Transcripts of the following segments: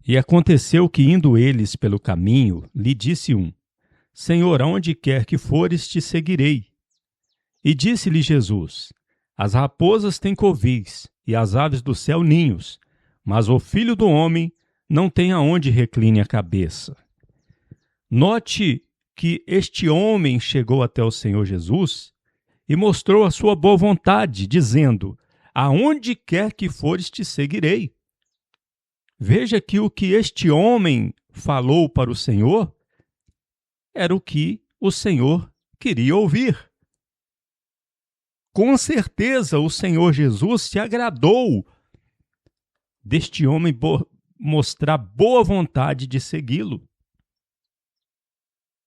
E aconteceu que, indo eles pelo caminho, lhe disse um: Senhor, aonde quer que fores, te seguirei. E disse-lhe Jesus: As raposas têm covis, e as aves do céu ninhos, mas o Filho do Homem não tem aonde recline a cabeça. Note que este homem chegou até o Senhor Jesus e mostrou a sua boa vontade, dizendo: Aonde quer que fores, te seguirei. Veja que o que este homem falou para o Senhor era o que o Senhor queria ouvir. Com certeza o Senhor Jesus se agradou deste homem mostrar boa vontade de segui-lo.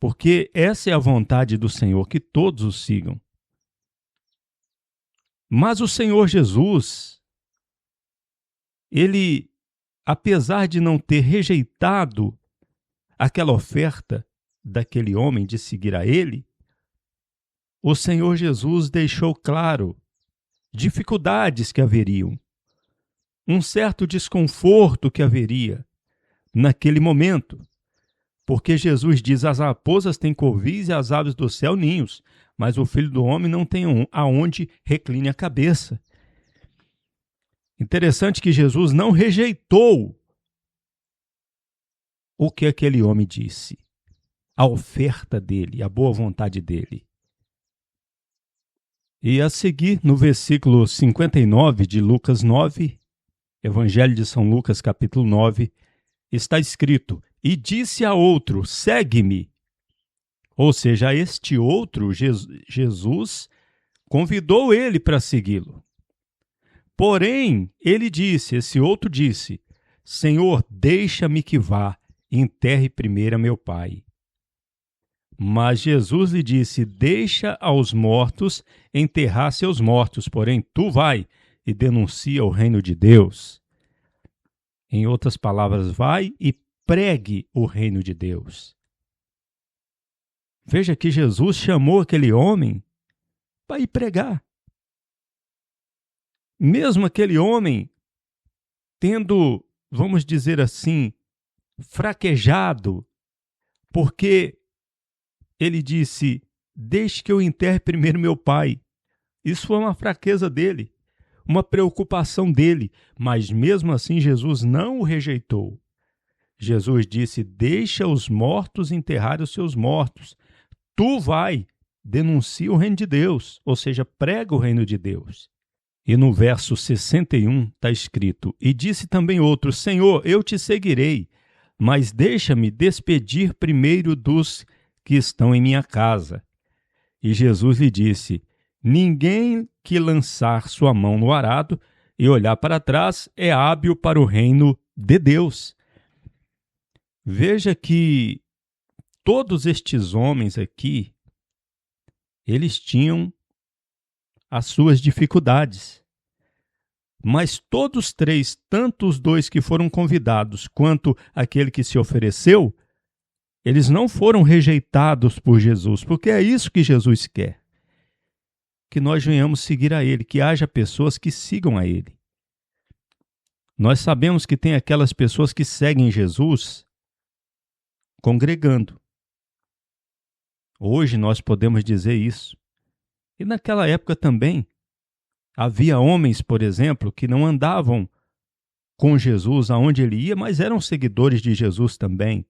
Porque essa é a vontade do Senhor, que todos o sigam. Mas o Senhor Jesus, ele, apesar de não ter rejeitado aquela oferta daquele homem de seguir a ele, o Senhor Jesus deixou claro dificuldades que haveriam, um certo desconforto que haveria naquele momento, porque Jesus diz: as raposas têm covis e as aves do céu ninhos, mas o Filho do Homem não tem aonde recline a cabeça. Interessante que Jesus não rejeitou o que aquele homem disse, a oferta dele, a boa vontade dele. E a seguir, no versículo 59 de Lucas 9, Evangelho de São Lucas, capítulo 9, está escrito: E disse a outro: segue-me. Ou seja, este outro, Jesus, convidou ele para segui-lo. Porém, esse outro disse: Senhor, deixa-me que vá, enterre primeiro a meu pai. Mas Jesus lhe disse: deixa aos mortos enterrar seus mortos, porém tu vai e denuncia o reino de Deus. Em outras palavras, vai e pregue o reino de Deus. Veja que Jesus chamou aquele homem para ir pregar. Mesmo aquele homem tendo, vamos dizer assim, fraquejado, porque ele disse: deixe que eu enterre primeiro meu pai. Isso foi uma fraqueza dele, uma preocupação dele, mas mesmo assim Jesus não o rejeitou. Jesus disse: deixa os mortos enterrar os seus mortos. Tu vai, denuncia o reino de Deus, ou seja, prega o reino de Deus. E no verso 61 está escrito: E disse também outro: Senhor, eu te seguirei, mas deixa-me despedir primeiro dos que estão em minha casa. E Jesus lhe disse: Ninguém que lançar sua mão no arado e olhar para trás é hábil para o reino de Deus. Veja que todos estes homens aqui, eles tinham as suas dificuldades. Mas todos três, tanto os dois que foram convidados quanto aquele que se ofereceu, eles não foram rejeitados por Jesus, porque é isso que Jesus quer. Que nós venhamos seguir a Ele, que haja pessoas que sigam a Ele. Nós sabemos que tem aquelas pessoas que seguem Jesus congregando. Hoje nós podemos dizer isso. E naquela época também havia homens, por exemplo, que não andavam com Jesus aonde ele ia, mas eram seguidores de Jesus também.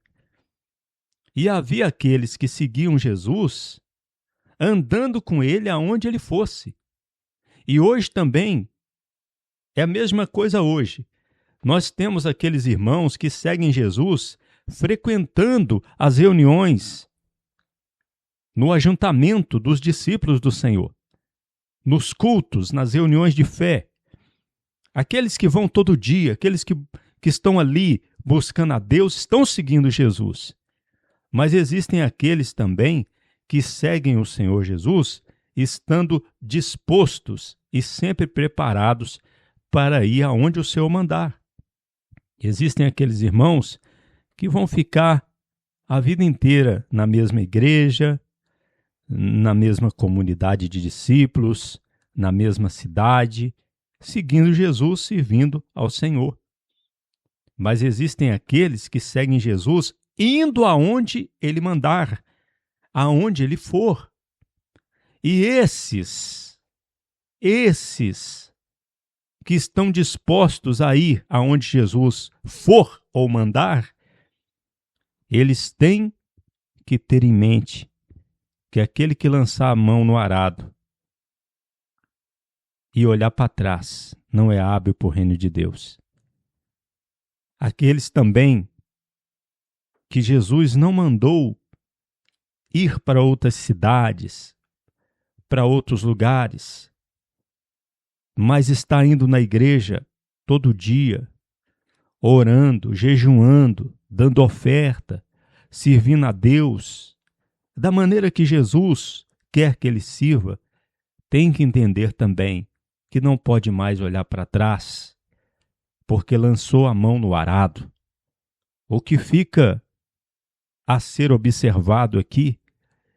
E havia aqueles que seguiam Jesus andando com ele aonde ele fosse. E hoje também é a mesma coisa hoje. Nós temos aqueles irmãos que seguem Jesus frequentando as reuniões no ajuntamento dos discípulos do Senhor, nos cultos, nas reuniões de fé. Aqueles que vão todo dia, aqueles que estão ali buscando a Deus, estão seguindo Jesus. Mas existem aqueles também que seguem o Senhor Jesus estando dispostos e sempre preparados para ir aonde o Senhor mandar. Existem aqueles irmãos que vão ficar a vida inteira na mesma igreja, na mesma comunidade de discípulos, na mesma cidade, seguindo Jesus, servindo ao Senhor. mas existem aqueles que seguem Jesus indo aonde ele mandar, aonde ele for. E esses que estão dispostos a ir aonde Jesus for ou mandar, eles têm que ter em mente que aquele que lançar a mão no arado e olhar para trás não é hábil para o reino de Deus. Aqueles também que Jesus não mandou ir para outras cidades, para outros lugares, mas está indo na igreja todo dia, orando, jejuando, dando oferta, servindo a Deus, da maneira que Jesus quer que ele sirva, tem que entender também que não pode mais olhar para trás, porque lançou a mão no arado. O que fica a ser observado aqui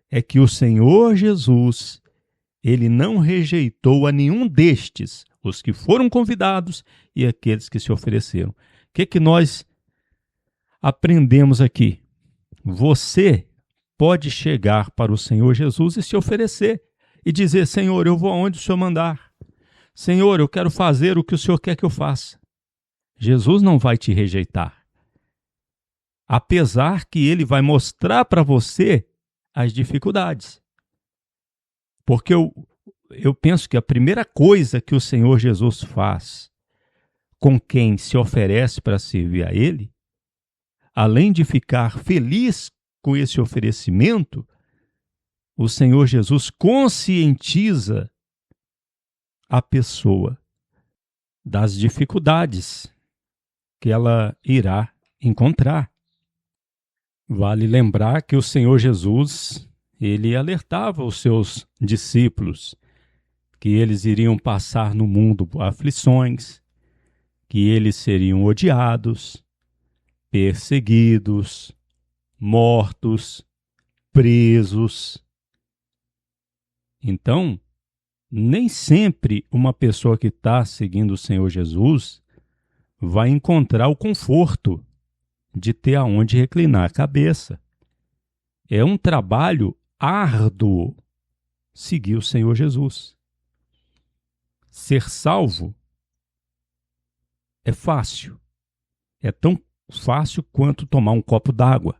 é que o Senhor Jesus, ele não rejeitou a nenhum destes, os que foram convidados e aqueles que se ofereceram. O que nós aprendemos aqui? Você pode chegar para o Senhor Jesus e se oferecer e dizer: Senhor, eu vou aonde o Senhor mandar. Senhor, eu quero fazer o que o Senhor quer que eu faça. Jesus não vai te rejeitar. Apesar que ele vai mostrar para você as dificuldades. Porque eu penso que a primeira coisa que o Senhor Jesus faz com quem se oferece para servir a ele, além de ficar feliz com esse oferecimento, o Senhor Jesus conscientiza a pessoa das dificuldades que ela irá encontrar. Vale lembrar que o Senhor Jesus, ele alertava os seus discípulos que eles iriam passar no mundo aflições, que eles seriam odiados, perseguidos, mortos, presos. Então, nem sempre uma pessoa que está seguindo o Senhor Jesus vai encontrar o conforto de ter aonde reclinar a cabeça. É um trabalho árduo seguir o Senhor Jesus. Ser salvo é fácil. É tão fácil quanto tomar um copo d'água.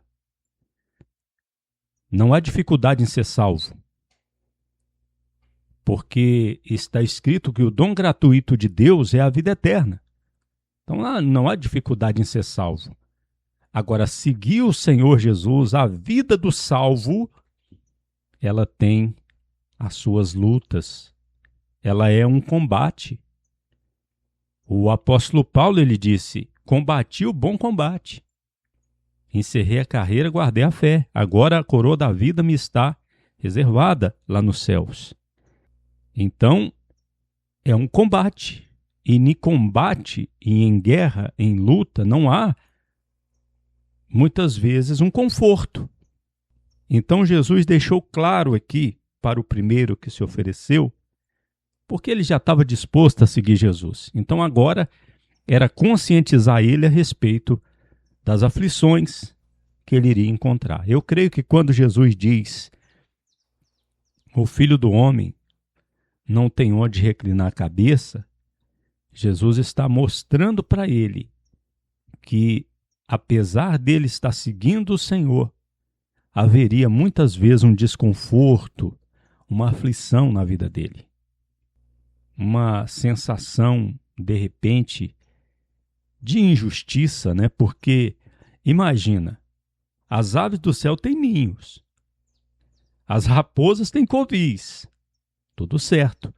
Não há dificuldade em ser salvo. Porque está escrito que o dom gratuito de Deus é a vida eterna. Então não há dificuldade em ser salvo. Agora, seguir o Senhor Jesus, a vida do salvo, ela tem as suas lutas. Ela é um combate. O apóstolo Paulo, ele disse: combati o bom combate. Encerrei a carreira, guardei a fé. Agora a coroa da vida me está reservada lá nos céus. Então, é um combate. E em combate, e em guerra, em luta, não há muitas vezes um conforto. Então Jesus deixou claro aqui para o primeiro que se ofereceu, porque ele já estava disposto a seguir Jesus. Então agora era conscientizar ele a respeito das aflições que ele iria encontrar. Eu creio que quando Jesus diz: o Filho do Homem não tem onde reclinar a cabeça, Jesus está mostrando para ele que, apesar dele estar seguindo o Senhor, haveria muitas vezes um desconforto, uma aflição na vida dele. Uma sensação, de repente, de injustiça, né? Porque, imagina, as aves do céu têm ninhos, as raposas têm covis, tudo certo,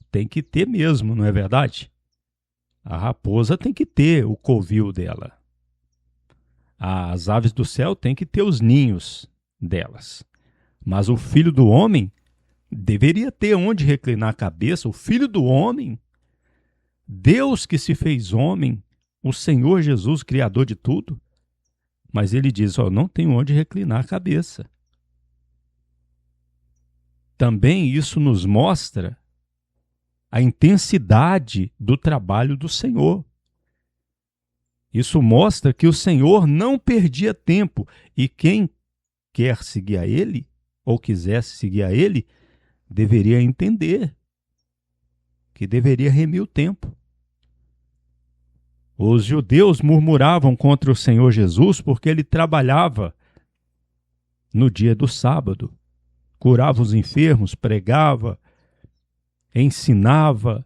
tem que ter mesmo, não é verdade? A raposa tem que ter o covil dela. As aves do céu têm que ter os ninhos delas. Mas o Filho do Homem deveria ter onde reclinar a cabeça. O Filho do Homem, Deus que se fez homem, o Senhor Jesus, Criador de tudo. Mas ele diz: não tenho onde reclinar a cabeça. Também isso nos mostra a intensidade do trabalho do Senhor. Isso mostra que o Senhor não perdia tempo e quem quer seguir a Ele, ou quisesse seguir a Ele, deveria entender que deveria remir o tempo. Os judeus murmuravam contra o Senhor Jesus porque ele trabalhava no dia do sábado, curava os enfermos, pregava, ensinava.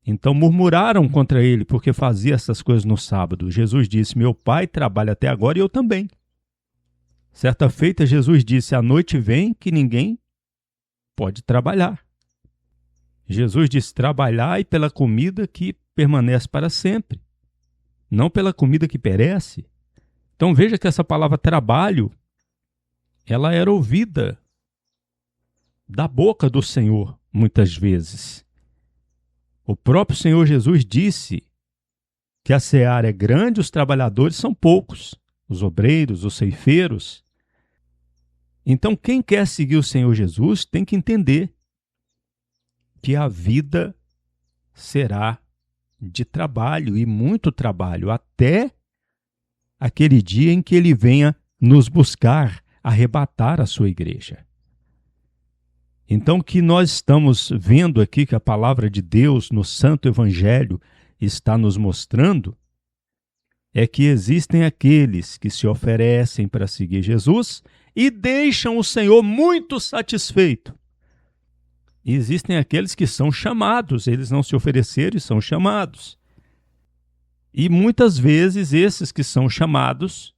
Então murmuraram contra ele porque fazia essas coisas no sábado. Jesus disse: meu Pai trabalha até agora e eu também. Certa feita, Jesus disse: a noite vem que ninguém pode trabalhar. Jesus disse: trabalhai pela comida que permanece para sempre, não pela comida que perece. Então veja que essa palavra trabalho, ela era ouvida da boca do Senhor muitas vezes. O próprio Senhor Jesus disse que a seara é grande, os trabalhadores são poucos, os obreiros, os ceifeiros. Então quem quer seguir o Senhor Jesus tem que entender que a vida será de trabalho e muito trabalho, até aquele dia em que ele venha nos buscar, arrebatar a sua igreja. Então, o que nós estamos vendo aqui, que a palavra de Deus no Santo Evangelho está nos mostrando, é que existem aqueles que se oferecem para seguir Jesus e deixam o Senhor muito satisfeito. E existem aqueles que são chamados, eles não se ofereceram e são chamados. E muitas vezes esses que são chamados,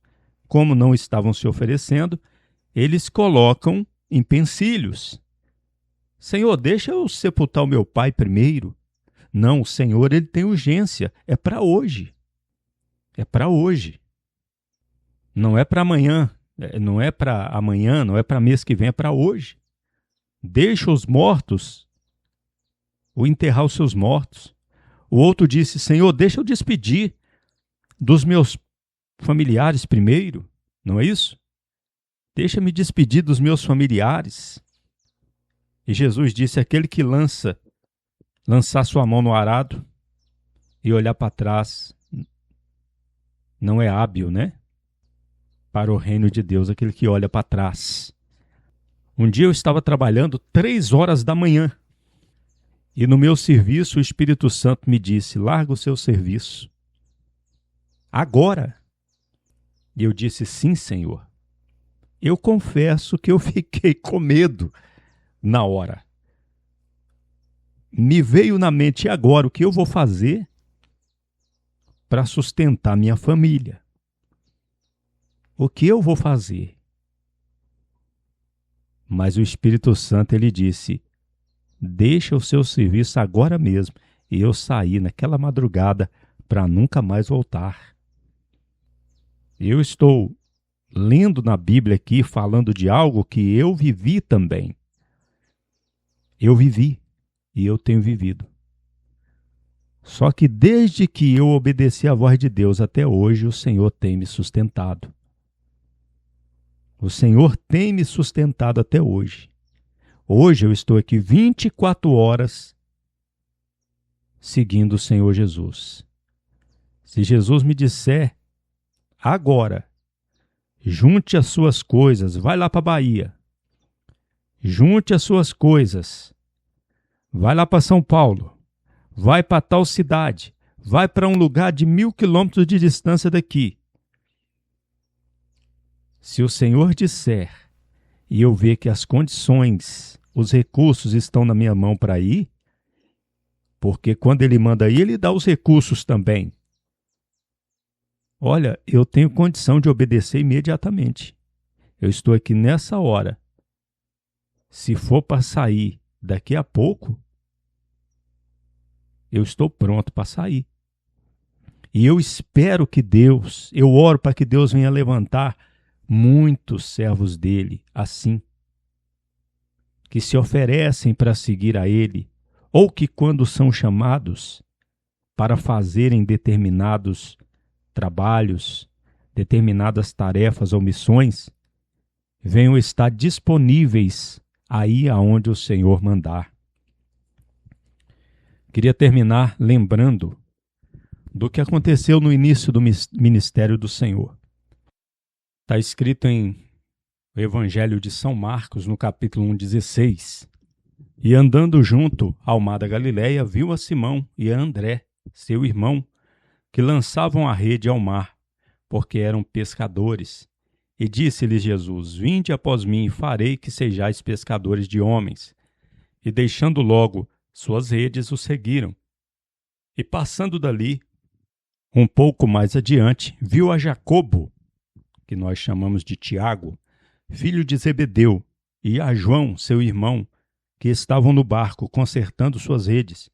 como não estavam se oferecendo, eles colocam empecilhos. Senhor, deixa eu sepultar o meu pai primeiro. Não, o Senhor, ele tem urgência, é para hoje. É para hoje. Não é para amanhã, não é para amanhã, não é para mês que vem, é para hoje. Deixa os mortos ou enterrar os seus mortos. O outro disse: Senhor, deixa eu despedir dos meus familiares primeiro. Não é isso? Deixa-me despedir dos meus familiares. E Jesus disse: aquele que lançar sua mão no arado e olhar para trás, não é hábil, né? Para o reino de Deus, aquele que olha para trás. Um dia eu estava trabalhando 3 horas da manhã e no meu serviço o Espírito Santo me disse: larga o seu serviço agora. E eu disse: sim, Senhor. Eu confesso que eu fiquei com medo na hora. Me veio na mente: e agora o que eu vou fazer para sustentar minha família? O que eu vou fazer? Mas o Espírito Santo, ele disse: deixa o seu serviço agora mesmo. E eu saí naquela madrugada para nunca mais voltar. Eu estou lendo na Bíblia aqui, falando de algo que eu vivi também. Eu vivi e eu tenho vivido. Só que desde que eu obedeci à voz de Deus até hoje, o Senhor tem me sustentado. O Senhor tem me sustentado até hoje. Hoje eu estou aqui 24 horas seguindo o Senhor Jesus. Se Jesus me disser agora, junte as suas coisas, vai lá para a Bahia. Junte as suas coisas, vai lá para São Paulo, vai para tal cidade, vai para um lugar de 1000 quilômetros de distância daqui. Se o Senhor disser e eu ver que as condições, os recursos estão na minha mão para ir, porque quando Ele manda ir, Ele dá os recursos também. Olha, eu tenho condição de obedecer imediatamente. Eu estou aqui nessa hora. Se for para sair daqui a pouco, eu estou pronto para sair. E eu espero que Deus, eu oro para que Deus venha levantar muitos servos dele assim, que se oferecem para seguir a ele, ou que quando são chamados para fazerem determinados trabalhos, determinadas tarefas ou missões, venham estar disponíveis aí aonde o Senhor mandar. Queria terminar lembrando do que aconteceu no início do ministério do Senhor. Está escrito em o Evangelho de São Marcos, no capítulo 1:16. E andando junto ao mar da Galileia, viu a Simão e a André, seu irmão, que lançavam a rede ao mar, porque eram pescadores. E disse-lhes Jesus: Vinde após mim, e farei que sejais pescadores de homens. E deixando logo suas redes, o seguiram. E passando dali, um pouco mais adiante, viu a Jacobo, que nós chamamos de Tiago, filho de Zebedeu, e a João, seu irmão, que estavam no barco, consertando suas redes.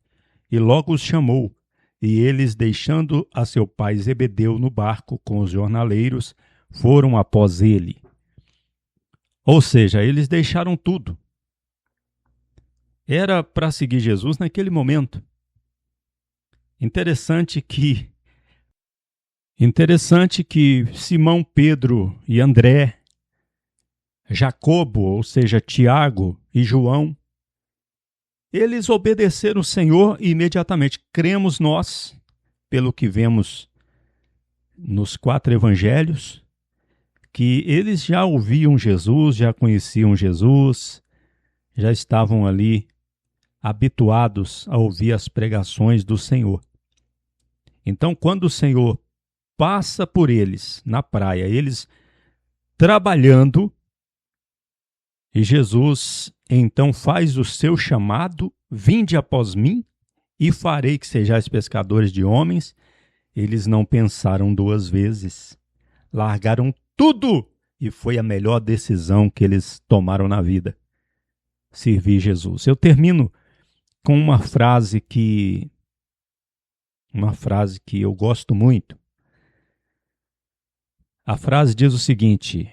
E logo os chamou, e eles, deixando a seu pai Zebedeu no barco com os jornaleiros, foram após ele. Ou seja, eles deixaram tudo. Era para seguir Jesus naquele momento. Interessante que Simão, Pedro e André, Jacobo, ou seja, Tiago e João, eles obedeceram o Senhor e imediatamente. Cremos nós, pelo que vemos nos 4 evangelhos, que eles já ouviam Jesus, já conheciam Jesus, já estavam ali habituados a ouvir as pregações do Senhor. Então, quando o Senhor passa por eles na praia, eles trabalhando, e Jesus então faz o seu chamado: Vinde após mim, e farei que sejais pescadores de homens. Eles não pensaram 2 vezes, largaram tudo, e foi a melhor decisão que eles tomaram na vida: servir Jesus. Eu termino com uma frase que eu gosto muito. A frase diz o seguinte: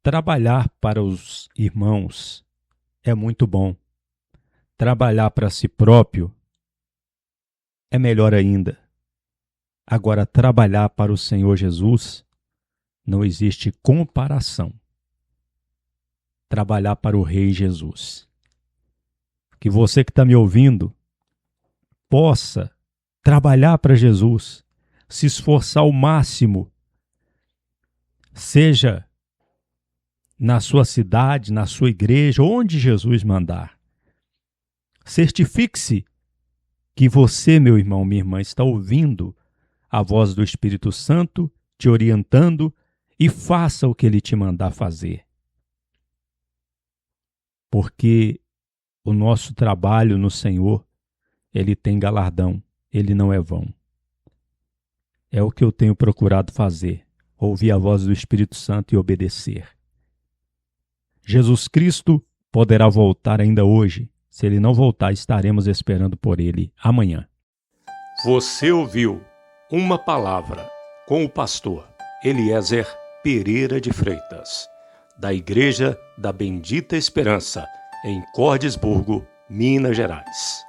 trabalhar para os irmãos é muito bom. Trabalhar para si próprio é melhor ainda. Agora, trabalhar para o Senhor Jesus, não existe comparação. Trabalhar para o Rei Jesus. Que você que está me ouvindo possa trabalhar para Jesus, se esforçar ao máximo, seja na sua cidade, na sua igreja, onde Jesus mandar. Certifique-se que você, meu irmão, minha irmã, está ouvindo a voz do Espírito Santo te orientando, e faça o que ele te mandar fazer. Porque o nosso trabalho no Senhor, ele tem galardão, ele não é vão. É o que eu tenho procurado fazer: ouvir a voz do Espírito Santo e obedecer. Jesus Cristo poderá voltar ainda hoje. Se ele não voltar, estaremos esperando por ele amanhã. Você ouviu Uma Palavra com o pastor Eliezer Pereira de Freitas, da Igreja da Bendita Esperança, em Cordisburgo, Minas Gerais.